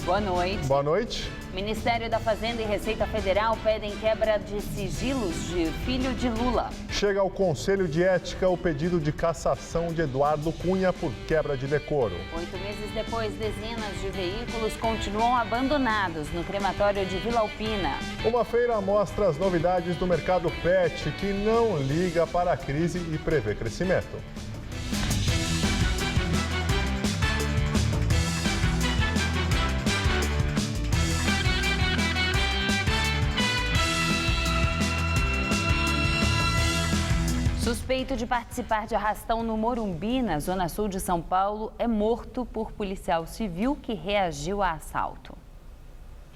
Boa noite. Boa noite. Ministério da Fazenda e Receita Federal pedem quebra de sigilos de filho de Lula. Chega ao Conselho de Ética o pedido de cassação de Eduardo Cunha por quebra de decoro. 8 meses depois, dezenas de veículos continuam abandonados no crematório de Vila Alpina. Uma feira mostra as novidades do mercado pet que não liga para a crise e prevê crescimento. Suspeito de participar de arrastão no Morumbi, na zona sul de São Paulo, é morto por policial civil que reagiu a assalto.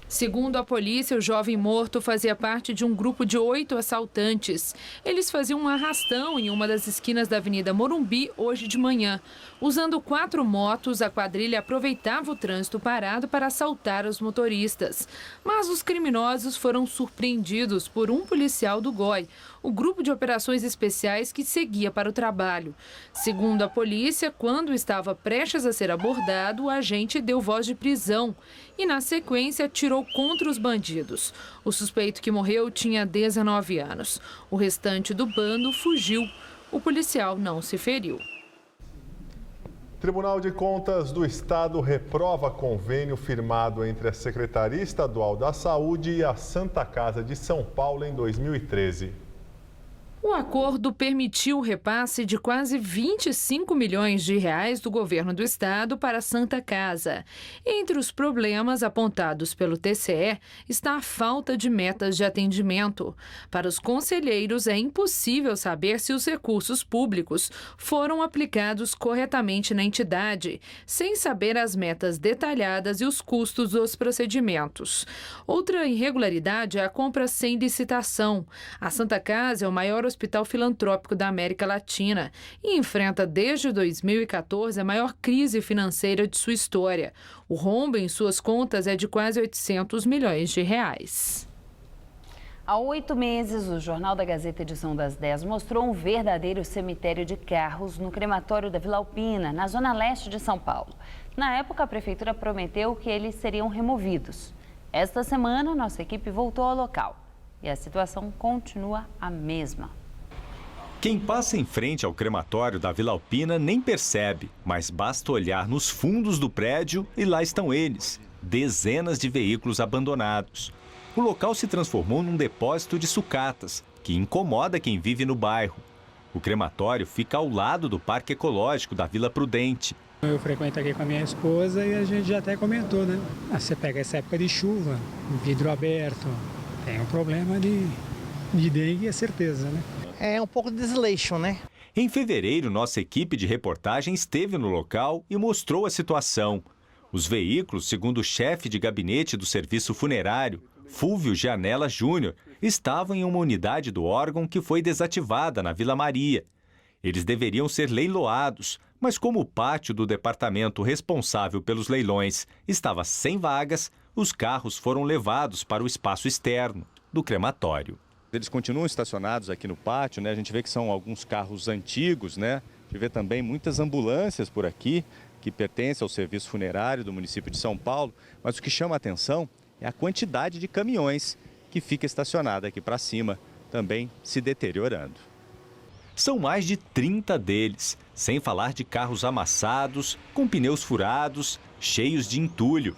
Segundo a polícia, o jovem morto fazia parte de um grupo de 8 assaltantes. Eles faziam um arrastão em uma das esquinas da Avenida Morumbi hoje de manhã. Usando 4 motos, a quadrilha aproveitava o trânsito parado para assaltar os motoristas. Mas os criminosos foram surpreendidos por um policial do GOI, o grupo de operações especiais que seguia para o trabalho. Segundo a polícia, quando estava prestes a ser abordado, o agente deu voz de prisão e, na sequência, atirou contra os bandidos. O suspeito que morreu tinha 19 anos. O restante do bando fugiu. O policial não se feriu. Tribunal de Contas do Estado reprova convênio firmado entre a Secretaria Estadual da Saúde e a Santa Casa de São Paulo em 2013. O acordo permitiu o repasse de quase 25 milhões de reais do governo do estado para a Santa Casa. Entre os problemas apontados pelo TCE está a falta de metas de atendimento. Para os conselheiros, é impossível saber se os recursos públicos foram aplicados corretamente na entidade, sem saber as metas detalhadas e os custos dos procedimentos. Outra irregularidade é a compra sem licitação. A Santa Casa é o maior hospital filantrópico da América Latina e enfrenta desde 2014 a maior crise financeira de sua história. O rombo em suas contas é de quase 800 milhões de reais. Há 8 meses, o Jornal da Gazeta, edição das 10, mostrou um verdadeiro cemitério de carros no crematório da Vila Alpina, na zona leste de São Paulo. Na época, a prefeitura prometeu que eles seriam removidos. Esta semana, nossa equipe voltou ao local e a situação continua a mesma. Quem passa em frente ao crematório da Vila Alpina nem percebe, mas basta olhar nos fundos do prédio e lá estão eles, dezenas de veículos abandonados. O local se transformou num depósito de sucatas, que incomoda quem vive no bairro. O crematório fica ao lado do Parque Ecológico da Vila Prudente. Eu frequento aqui com a minha esposa e a gente já até comentou, né? Você pega essa época de chuva, vidro aberto, tem um problema de dengue, é certeza, né? É um pouco de desleixo, né? Em fevereiro, nossa equipe de reportagem esteve no local e mostrou a situação. Os veículos, segundo o chefe de gabinete do serviço funerário, Fúvio Janela Júnior, estavam em uma unidade do órgão que foi desativada na Vila Maria. Eles deveriam ser leiloados, mas como o pátio do departamento responsável pelos leilões estava sem vagas, os carros foram levados para o espaço externo do crematório. Eles continuam estacionados aqui no pátio, né? A gente vê que são alguns carros antigos, né? A gente vê também muitas ambulâncias por aqui, que pertencem ao serviço funerário do município de São Paulo. Mas o que chama a atenção é a quantidade de caminhões que fica estacionada aqui para cima, também se deteriorando. São mais de 30 deles, sem falar de carros amassados, com pneus furados, cheios de entulho.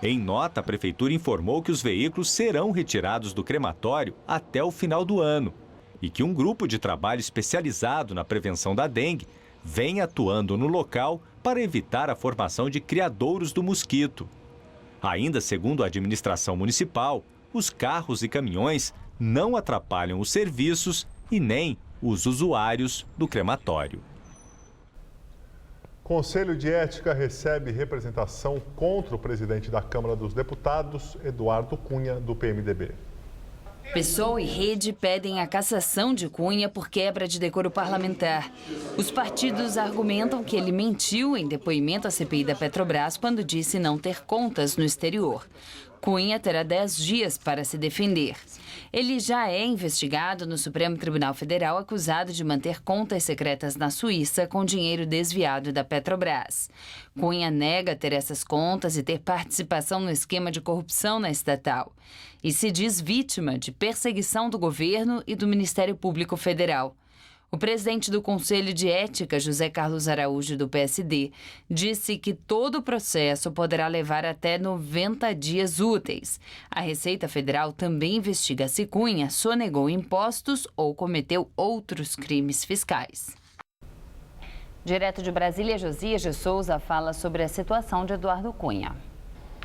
Em nota, a prefeitura informou que os veículos serão retirados do crematório até o final do ano e que um grupo de trabalho especializado na prevenção da dengue vem atuando no local para evitar a formação de criadouros do mosquito. Ainda segundo a administração municipal, os carros e caminhões não atrapalham os serviços e nem os usuários do crematório. Conselho de Ética recebe representação contra o presidente da Câmara dos Deputados, Eduardo Cunha, do PMDB. PSOL e Rede pedem a cassação de Cunha por quebra de decoro parlamentar. Os partidos argumentam que ele mentiu em depoimento à CPI da Petrobras quando disse não ter contas no exterior. Cunha terá 10 dias para se defender. Ele já é investigado no Supremo Tribunal Federal, acusado de manter contas secretas na Suíça com dinheiro desviado da Petrobras. Cunha nega ter essas contas e ter participação no esquema de corrupção na estatal. E se diz vítima de perseguição do governo e do Ministério Público Federal. O presidente do Conselho de Ética, José Carlos Araújo, do PSD, disse que todo o processo poderá levar até 90 dias úteis. A Receita Federal também investiga se Cunha sonegou impostos ou cometeu outros crimes fiscais. Direto de Brasília, Josias de Souza fala sobre a situação de Eduardo Cunha.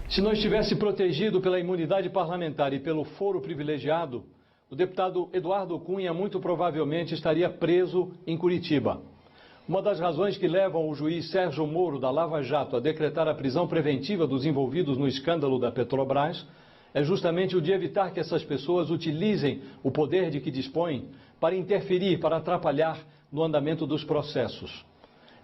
Se não estivesse protegido pela imunidade parlamentar e pelo foro privilegiado, o deputado Eduardo Cunha muito provavelmente estaria preso em Curitiba. Uma das razões que levam o juiz Sérgio Moro da Lava Jato a decretar a prisão preventiva dos envolvidos no escândalo da Petrobras é justamente o de evitar que essas pessoas utilizem o poder de que dispõem para interferir, para atrapalhar no andamento dos processos.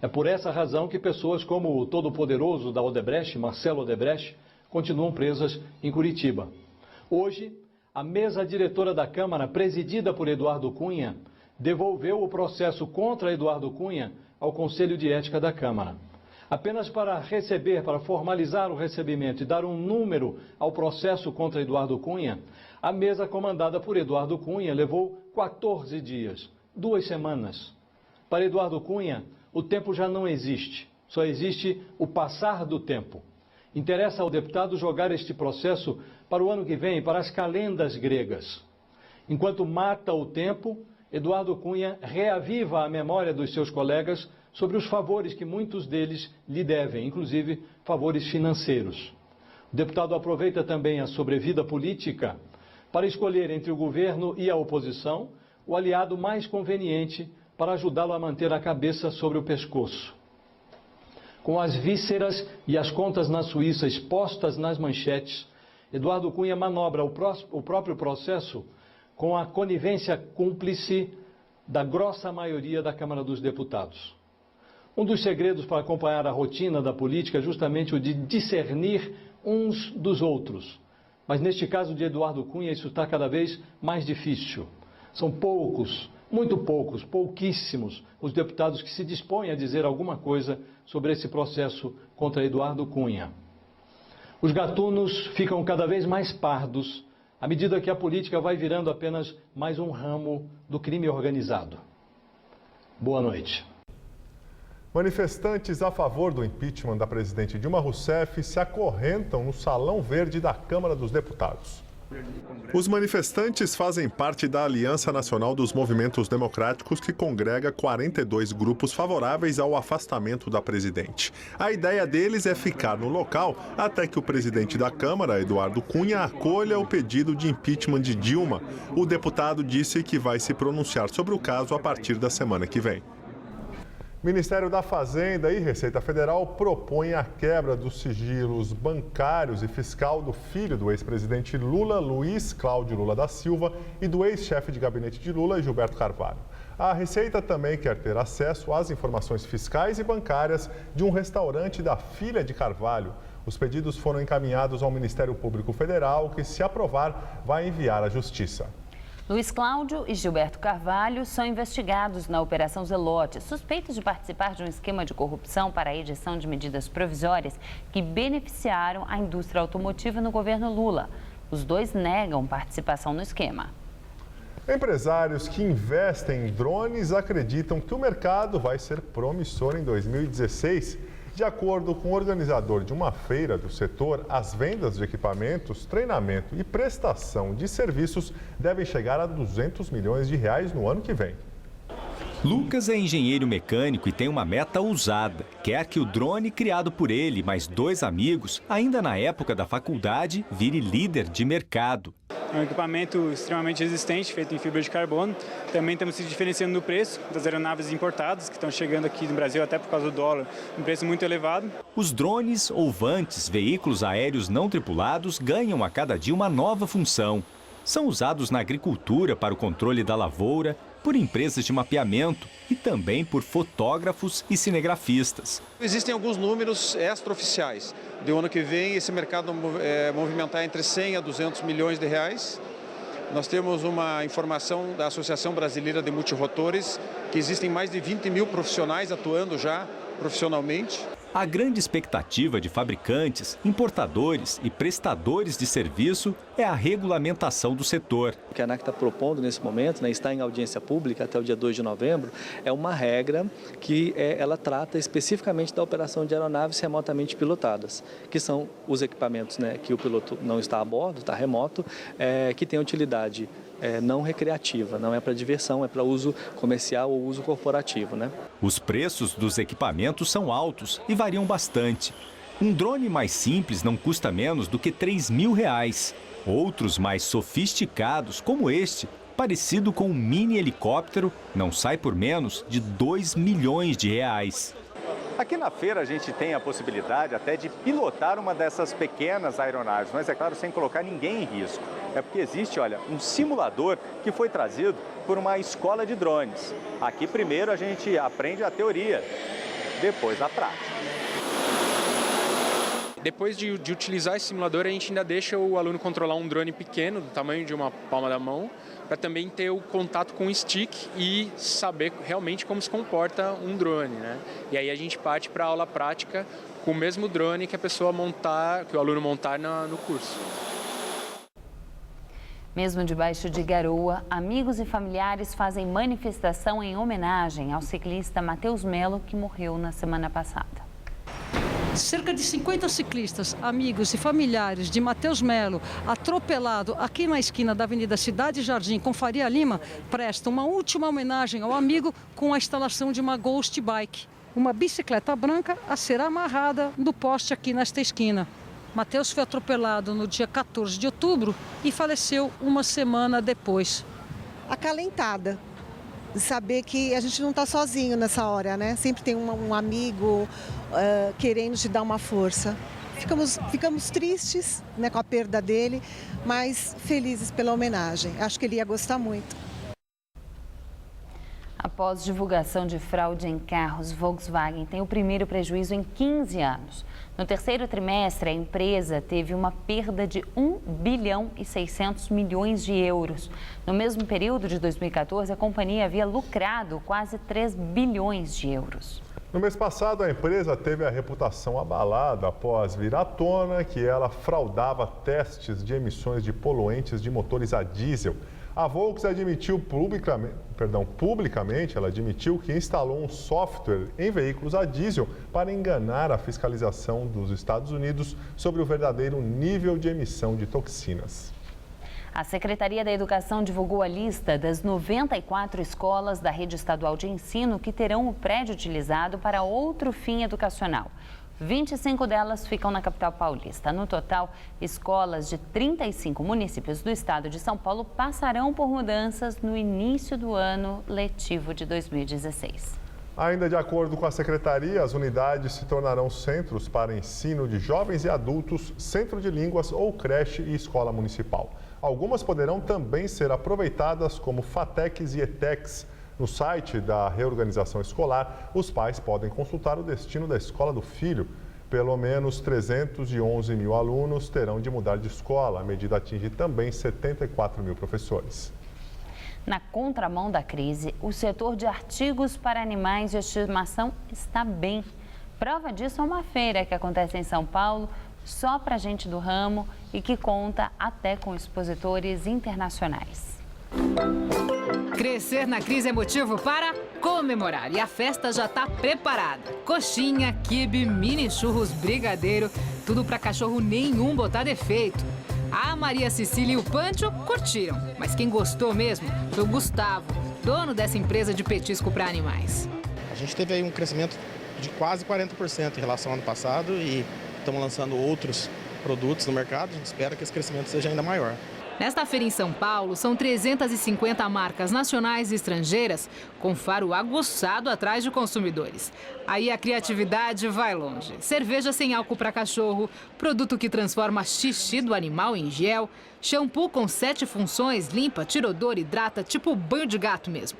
É por essa razão que pessoas como o todo-poderoso da Odebrecht, Marcelo Odebrecht, continuam presas em Curitiba. Hoje, a mesa diretora da Câmara, presidida por Eduardo Cunha, devolveu o processo contra Eduardo Cunha ao Conselho de Ética da Câmara. Apenas para receber, para formalizar o recebimento e dar um número ao processo contra Eduardo Cunha, a mesa comandada por Eduardo Cunha levou 14 dias, 2 semanas. Para Eduardo Cunha, o tempo já não existe, só existe o passar do tempo. Interessa ao deputado jogar este processo para o ano que vem, para as calendas gregas. Enquanto mata o tempo, Eduardo Cunha reaviva a memória dos seus colegas sobre os favores que muitos deles lhe devem, inclusive favores financeiros. O deputado aproveita também a sobrevida política para escolher entre o governo e a oposição o aliado mais conveniente para ajudá-lo a manter a cabeça sobre o pescoço. Com as vísceras e as contas na Suíça expostas nas manchetes, Eduardo Cunha manobra o próprio processo com a conivência cúmplice da grossa maioria da Câmara dos Deputados. Um dos segredos para acompanhar a rotina da política é justamente o de discernir uns dos outros. Mas neste caso de Eduardo Cunha, isso está cada vez mais difícil. São poucos, muito poucos, pouquíssimos os deputados que se dispõem a dizer alguma coisa sobre esse processo contra Eduardo Cunha. Os gatunos ficam cada vez mais pardos à medida que a política vai virando apenas mais um ramo do crime organizado. Boa noite. Manifestantes a favor do impeachment da presidente Dilma Rousseff se acorrentam no Salão Verde da Câmara dos Deputados. Os manifestantes fazem parte da Aliança Nacional dos Movimentos Democráticos, que congrega 42 grupos favoráveis ao afastamento da presidente. A ideia deles é ficar no local até que o presidente da Câmara, Eduardo Cunha, acolha o pedido de impeachment de Dilma. O deputado disse que vai se pronunciar sobre o caso a partir da semana que vem. Ministério da Fazenda e Receita Federal propõem a quebra dos sigilos bancários e fiscal do filho do ex-presidente Lula, Luiz Cláudio Lula da Silva, e do ex-chefe de gabinete de Lula, Gilberto Carvalho. A Receita também quer ter acesso às informações fiscais e bancárias de um restaurante da filha de Carvalho. Os pedidos foram encaminhados ao Ministério Público Federal, que, se aprovar, vai enviar à Justiça. Luiz Cláudio e Gilberto Carvalho são investigados na Operação Zelote, suspeitos de participar de um esquema de corrupção para a edição de medidas provisórias que beneficiaram a indústria automotiva no governo Lula. Os dois negam participação no esquema. Empresários que investem em drones acreditam que o mercado vai ser promissor em 2016. De acordo com o organizador de uma feira do setor, as vendas de equipamentos, treinamento e prestação de serviços devem chegar a 200 milhões de reais no ano que vem. Lucas é engenheiro mecânico e tem uma meta ousada. Quer que o drone criado por ele e mais 2 amigos, ainda na época da faculdade, vire líder de mercado. É um equipamento extremamente resistente, feito em fibra de carbono. Também estamos se diferenciando no preço das aeronaves importadas, que estão chegando aqui no Brasil, até por causa do dólar, um preço muito elevado. Os drones ou vantes, veículos aéreos não tripulados, ganham a cada dia uma nova função. São usados na agricultura para o controle da lavoura, por empresas de mapeamento e também por fotógrafos e cinegrafistas. Existem alguns números extraoficiais do ano que vem esse mercado movimentar entre 100 a 200 milhões de reais. Nós temos uma informação da Associação Brasileira de Multirotores que existem mais de 20 mil profissionais atuando já profissionalmente. A grande expectativa de fabricantes, importadores e prestadores de serviço é a regulamentação do setor. O que a ANAC está propondo nesse momento, né, está em audiência pública até o dia 2 de novembro, é uma regra que ela trata especificamente da operação de aeronaves remotamente pilotadas, que são os equipamentos, né, que o piloto não está a bordo, está remoto, que tem utilidade não recreativa, não é para diversão, é para uso comercial ou uso corporativo, né? Os preços dos equipamentos são altos e variam bastante. Um drone mais simples não custa menos do que R$3.000. Outros mais sofisticados, como este, parecido com um mini helicóptero, não sai por menos de R$2 milhões. Aqui na feira a gente tem a possibilidade até de pilotar uma dessas pequenas aeronaves, mas é claro, sem colocar ninguém em risco. É porque existe, olha, um simulador que foi trazido por uma escola de drones. Aqui primeiro a gente aprende a teoria, depois a prática. Depois de utilizar esse simulador, a gente ainda deixa o aluno controlar um drone pequeno, do tamanho de uma palma da mão, para também ter o contato com o stick e saber realmente como se comporta um drone, né? E aí a gente parte para a aula prática com o mesmo drone que que o aluno montar no curso. Mesmo debaixo de garoa, amigos e familiares fazem manifestação em homenagem ao ciclista Matheus Melo, que morreu na semana passada. Cerca de 50 ciclistas, amigos e familiares de Matheus Melo, atropelado aqui na esquina da Avenida Cidade Jardim com Faria Lima, prestam uma última homenagem ao amigo com a instalação de uma Ghost Bike, uma bicicleta branca a ser amarrada no poste aqui nesta esquina. Matheus foi atropelado no dia 14 de outubro e faleceu uma semana depois. Acalentada. Saber que a gente não está sozinho nessa hora, né? Sempre tem um amigo querendo te dar uma força. Ficamos tristes, né, com a perda dele, mas felizes pela homenagem. Acho que ele ia gostar muito. Após divulgação de fraude em carros, Volkswagen tem o primeiro prejuízo em 15 anos. No terceiro trimestre, a empresa teve uma perda de 1 bilhão e 600 milhões de euros. No mesmo período de 2014, a companhia havia lucrado quase 3 bilhões de euros. No mês passado, a empresa teve a reputação abalada após vir à tona que ela fraudava testes de emissões de poluentes de motores a diesel. A Volks admitiu publicamente, ela admitiu que instalou um software em veículos a diesel para enganar a fiscalização dos Estados Unidos sobre o verdadeiro nível de emissão de toxinas. A Secretaria da Educação divulgou a lista das 94 escolas da rede estadual de ensino que terão o prédio utilizado para outro fim educacional. 25 delas ficam na capital paulista. No total, escolas de 35 municípios do estado de São Paulo passarão por mudanças no início do ano letivo de 2016. Ainda de acordo com a secretaria, as unidades se tornarão centros para ensino de jovens e adultos, centro de línguas ou creche e escola municipal. Algumas poderão também ser aproveitadas como FATECs e ETECs. No site da reorganização escolar, os pais podem consultar o destino da escola do filho. Pelo menos 311 mil alunos terão de mudar de escola. A medida atinge também 74 mil professores. Na contramão da crise, o setor de artigos para animais de estimação está bem. Prova disso é uma feira que acontece em São Paulo, só para gente do ramo e que conta até com expositores internacionais. Crescer na crise é motivo para comemorar e a festa já está preparada. Coxinha, quibe, mini churros, brigadeiro, tudo para cachorro nenhum botar defeito. A Maria Cecília e o Pancho curtiram, mas quem gostou mesmo foi o Gustavo, dono dessa empresa de petisco para animais. A gente teve aí um crescimento de quase 40% em relação ao ano passado e estamos lançando outros produtos no mercado. A gente espera que esse crescimento seja ainda maior. Nesta feira em São Paulo, são 350 marcas nacionais e estrangeiras com faro aguçado atrás de consumidores. Aí a criatividade vai longe. Cerveja sem álcool para cachorro, produto que transforma xixi do animal em gel, shampoo com 7 funções, limpa, tira odor, hidrata, tipo banho de gato mesmo.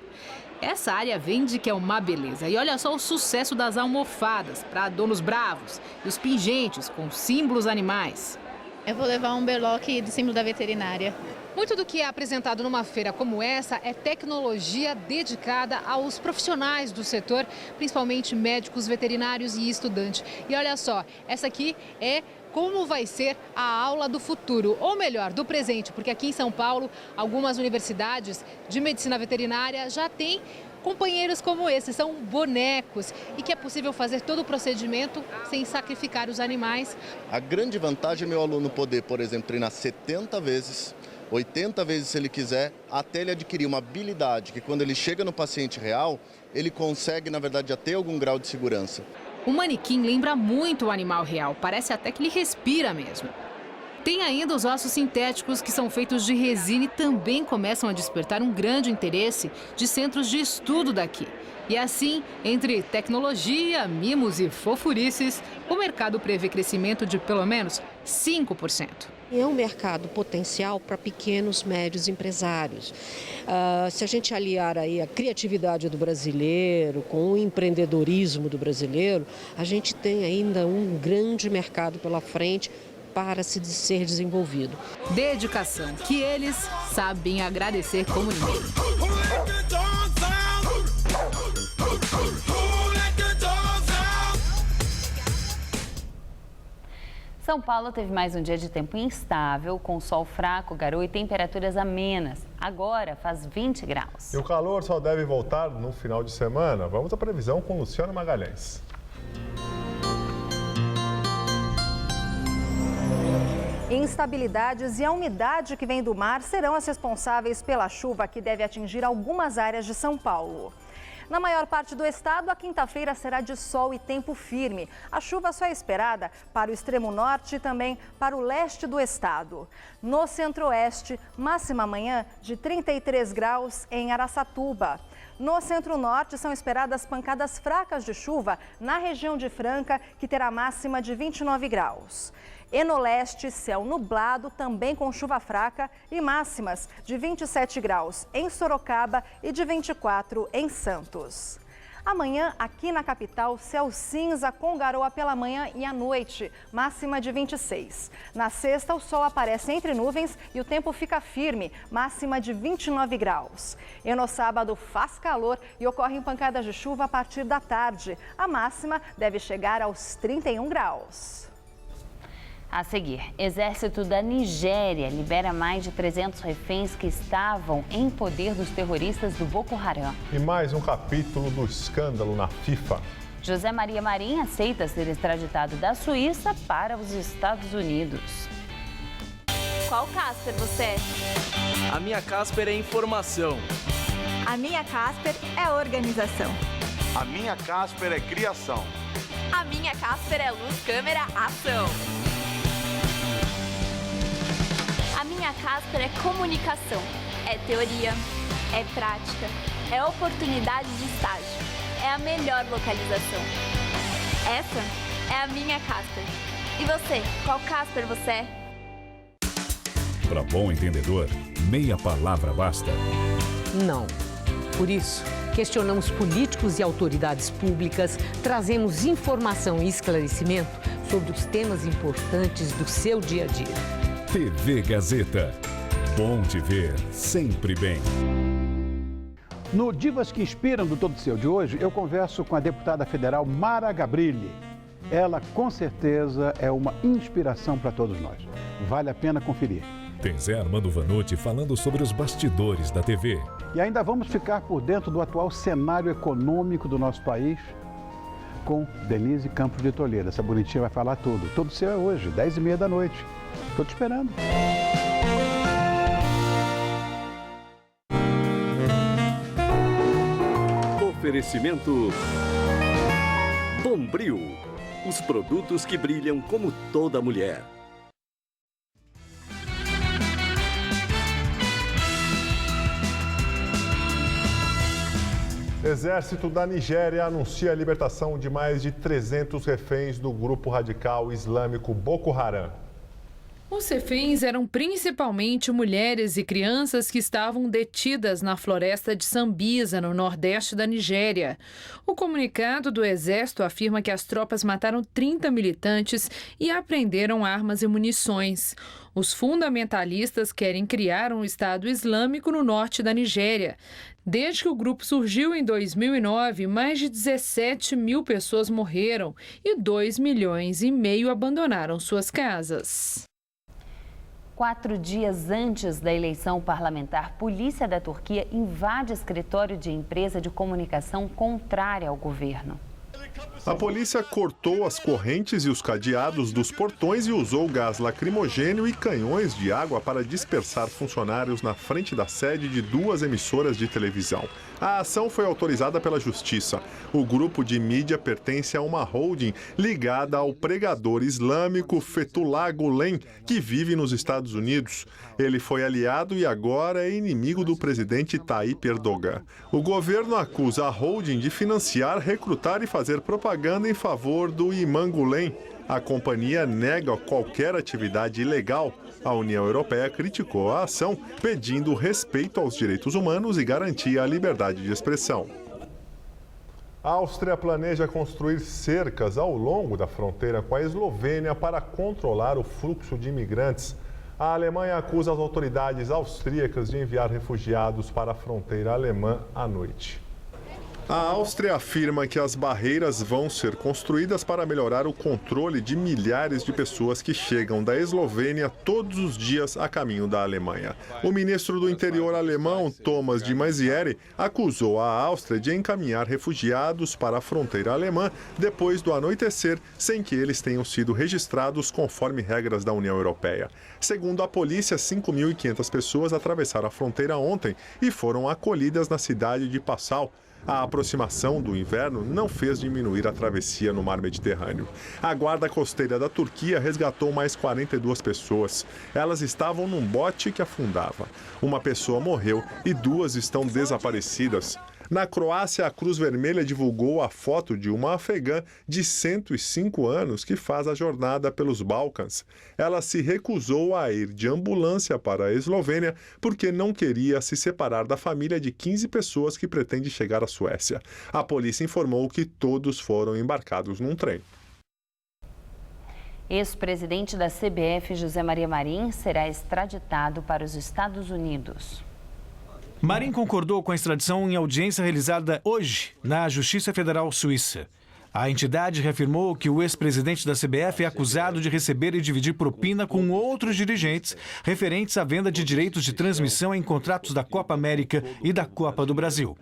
Essa área vende que é uma beleza. E olha só o sucesso das almofadas para donos bravos e os pingentes com símbolos animais. Eu vou levar um berloque do símbolo da veterinária. Muito do que é apresentado numa feira como essa é tecnologia dedicada aos profissionais do setor, principalmente médicos, veterinários e estudantes. E olha só, essa aqui é como vai ser a aula do futuro, ou melhor, do presente, porque aqui em São Paulo, algumas universidades de medicina veterinária já têm companheiros como esse, são bonecos e que é possível fazer todo o procedimento sem sacrificar os animais. A grande vantagem é meu aluno poder, por exemplo, treinar 70 vezes, 80 vezes se ele quiser, até ele adquirir uma habilidade que quando ele chega no paciente real, ele consegue, na verdade, já ter algum grau de segurança. O manequim lembra muito o animal real, parece até que ele respira mesmo. Tem ainda os ossos sintéticos que são feitos de resina e também começam a despertar um grande interesse de centros de estudo daqui. E assim, entre tecnologia, mimos e fofurices, o mercado prevê crescimento de pelo menos 5%. É um mercado potencial para pequenos, médios empresários. Se a gente aliar aí a criatividade do brasileiro com o empreendedorismo do brasileiro, a gente tem ainda um grande mercado pela frente para ser desenvolvido. Dedicação que eles sabem agradecer como ninguém. São Paulo teve mais um dia de tempo instável, com sol fraco, garoa e temperaturas amenas. Agora faz 20 graus. E o calor só deve voltar no final de semana. Vamos à previsão com Luciano Magalhães. Instabilidades e a umidade que vem do mar serão as responsáveis pela chuva que deve atingir algumas áreas de São Paulo. Na maior parte do estado, a quinta-feira será de sol e tempo firme. A chuva só é esperada para o extremo norte e também para o leste do estado. No centro-oeste, máxima amanhã de 33 graus em Araçatuba. No centro-norte, são esperadas pancadas fracas de chuva na região de Franca, que terá máxima de 29 graus. E no leste, céu nublado, também com chuva fraca e máximas de 27 graus em Sorocaba e de 24 em Santos. Amanhã, aqui na capital, céu cinza com garoa pela manhã e à noite, máxima de 26. Na sexta, o sol aparece entre nuvens e o tempo fica firme, máxima de 29 graus. E no sábado, faz calor e ocorrem pancadas de chuva a partir da tarde. A máxima deve chegar aos 31 graus. A seguir, exército da Nigéria libera mais de 300 reféns que estavam em poder dos terroristas do Boko Haram. E mais um capítulo do escândalo na FIFA. José Maria Marim aceita ser extraditado da Suíça para os Estados Unidos. Qual Casper você é? A minha Casper é informação. A minha Casper é organização. A minha Casper é criação. A minha Casper é luz, câmera, ação. A minha Casper é comunicação, é teoria, é prática, é oportunidade de estágio, é a melhor localização. Essa é a minha Casper. E você, qual Casper você é? Para bom entendedor, meia palavra basta. Não. Por isso, questionamos políticos e autoridades públicas, trazemos informação e esclarecimento sobre os temas importantes do seu dia a dia. TV Gazeta. Bom te ver sempre bem. No Divas que Inspiram do Todo Seu de hoje, eu converso com a deputada federal Mara Gabrilli. Ela, com certeza, é uma inspiração para todos nós. Vale a pena conferir. Tem Zé Armando Vanucci falando sobre os bastidores da TV. E ainda vamos ficar por dentro do atual cenário econômico do nosso país com Denise Campos de Toledo. Essa bonitinha vai falar tudo. Todo Seu é hoje, 10h30 da noite. Estou te esperando. Oferecimento Bombril. Os produtos que brilham como toda mulher. Exército da Nigéria anuncia a libertação de mais de 300 reféns do grupo radical islâmico Boko Haram. Os reféns eram principalmente mulheres e crianças que estavam detidas na floresta de Sambisa, no nordeste da Nigéria. O comunicado do Exército afirma que as tropas mataram 30 militantes e apreenderam armas e munições. Os fundamentalistas querem criar um Estado Islâmico no norte da Nigéria. Desde que o grupo surgiu em 2009, mais de 17 mil pessoas morreram e 2,5 milhões abandonaram suas casas. 4 dias antes da eleição parlamentar, polícia da Turquia invade escritório de empresa de comunicação contrária ao governo. A polícia cortou as correntes e os cadeados dos portões e usou gás lacrimogênio e canhões de água para dispersar funcionários na frente da sede de 2 emissoras de televisão. A ação foi autorizada pela Justiça. O grupo de mídia pertence a uma holding ligada ao pregador islâmico Fethullah Gülen, que vive nos Estados Unidos. Ele foi aliado e agora é inimigo do presidente Tayyip Erdogan. O governo acusa a holding de financiar, recrutar e fazer propaganda em favor do imã Gülen. A companhia nega qualquer atividade ilegal. A União Europeia criticou a ação, pedindo respeito aos direitos humanos e garantia à liberdade de expressão. A Áustria planeja construir cercas ao longo da fronteira com a Eslovênia para controlar o fluxo de imigrantes. A Alemanha acusa as autoridades austríacas de enviar refugiados para a fronteira alemã à noite. A Áustria afirma que as barreiras vão ser construídas para melhorar o controle de milhares de pessoas que chegam da Eslovênia todos os dias a caminho da Alemanha. O ministro do Interior alemão, Thomas de Maizière, acusou a Áustria de encaminhar refugiados para a fronteira alemã depois do anoitecer, sem que eles tenham sido registrados conforme regras da União Europeia. Segundo a polícia, 5.500 pessoas atravessaram a fronteira ontem e foram acolhidas na cidade de Passau. A aproximação do inverno não fez diminuir a travessia no mar Mediterrâneo. A guarda costeira da Turquia resgatou mais 42 pessoas. Elas estavam num bote que afundava. Uma pessoa morreu e 2 estão desaparecidas. Na Croácia, a Cruz Vermelha divulgou a foto de uma afegã de 105 anos que faz a jornada pelos Balcãs. Ela se recusou a ir de ambulância para a Eslovênia porque não queria se separar da família de 15 pessoas que pretende chegar à Suécia. A polícia informou que todos foram embarcados num trem. Ex-presidente da CBF, José Maria Marim, será extraditado para os Estados Unidos. Marim concordou com a extradição em audiência realizada hoje na Justiça Federal Suíça. A entidade reafirmou que o ex-presidente da CBF é acusado de receber e dividir propina com outros dirigentes referentes à venda de direitos de transmissão em contratos da Copa América e da Copa do Brasil.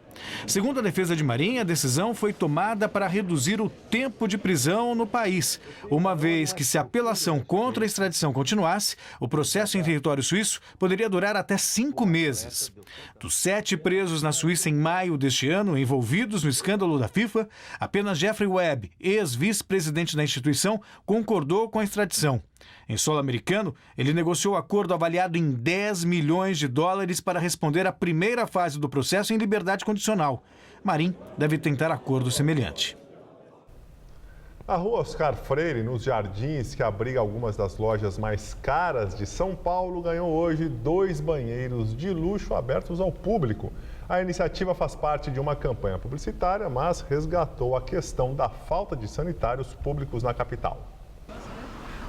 Segundo a defesa de Marim, a decisão foi tomada para reduzir o tempo de prisão no país, uma vez que, se a apelação contra a extradição continuasse, o processo em território suíço poderia durar até 5 meses. Dos 7 presos na Suíça em maio deste ano, envolvidos no escândalo da FIFA, apenas Jeffrey Webb, ex-vice-presidente da instituição, concordou com a extradição. Em solo americano, ele negociou acordo avaliado em $10 milhões para responder à primeira fase do processo em liberdade condicional. Marim deve tentar acordo semelhante. A rua Oscar Freire, nos Jardins, que abriga algumas das lojas mais caras de São Paulo, ganhou hoje 2 banheiros de luxo abertos ao público. A iniciativa faz parte de uma campanha publicitária, mas resgatou a questão da falta de sanitários públicos na capital.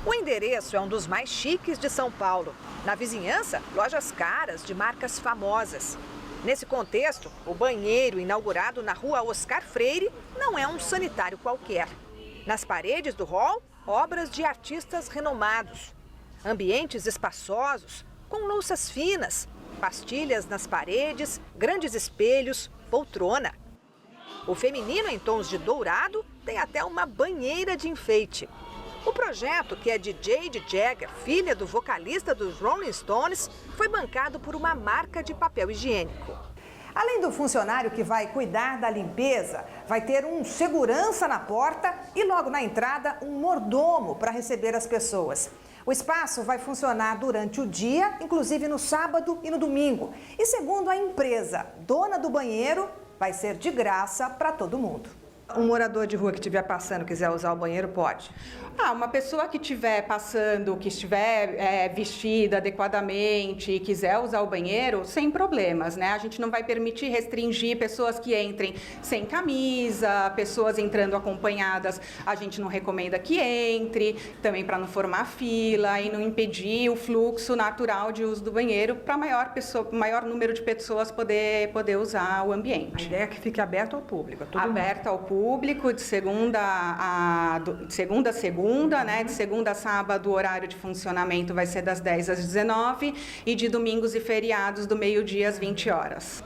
O endereço é um dos mais chiques de São Paulo. Na vizinhança, lojas caras de marcas famosas. Nesse contexto, o banheiro inaugurado na rua Oscar Freire não é um sanitário qualquer. Nas paredes do hall, obras de artistas renomados. Ambientes espaçosos, com louças finas, pastilhas nas paredes, grandes espelhos, poltrona. O feminino em tons de dourado tem até uma banheira de enfeite. O projeto, que é de Jade Jagger, filha do vocalista dos Rolling Stones, foi bancado por uma marca de papel higiênico. Além do funcionário que vai cuidar da limpeza, vai ter um segurança na porta e logo na entrada um mordomo para receber as pessoas. O espaço vai funcionar durante o dia, inclusive no sábado e no domingo. E segundo a empresa dona do banheiro, vai ser de graça para todo mundo. Um morador de rua que estiver passando, quiser usar o banheiro, pode? Uma pessoa que estiver passando, que estiver vestida adequadamente e quiser usar o banheiro, sem problemas, né? A gente não vai permitir restringir pessoas que entrem sem camisa, pessoas entrando acompanhadas, a gente não recomenda que entre, também para não formar fila e não impedir o fluxo natural de uso do banheiro para maior número de pessoas poder usar o ambiente. A ideia é que fique aberto ao público. Aberto ao público, de segunda a segunda, né? De segunda a sábado, o horário de funcionamento vai ser das 10 às 19 e de domingos e feriados do meio-dia às 20 horas.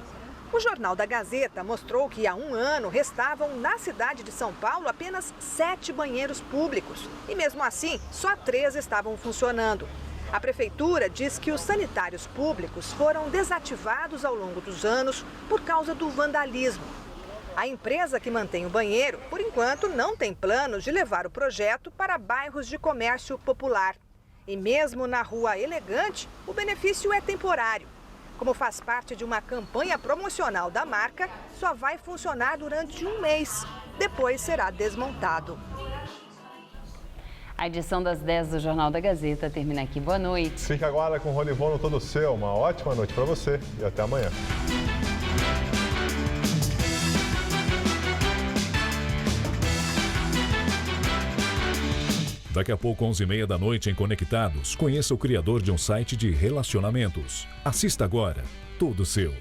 O Jornal da Gazeta mostrou que há um ano restavam na cidade de São Paulo apenas 7 banheiros públicos. E mesmo assim, só 3 estavam funcionando. A prefeitura diz que os sanitários públicos foram desativados ao longo dos anos por causa do vandalismo. A empresa que mantém o banheiro, por enquanto, não tem planos de levar o projeto para bairros de comércio popular. E mesmo na Rua Elegante, o benefício é temporário. Como faz parte de uma campanha promocional da marca, só vai funcionar durante um mês. Depois será desmontado. A edição das 10 do Jornal da Gazeta termina aqui. Boa noite. Fica agora com o Rony no Todo Seu. Uma ótima noite para você e até amanhã. Daqui a pouco, 11h30 da noite, em Conectados, conheça o criador de um site de relacionamentos. Assista agora, Todo Seu.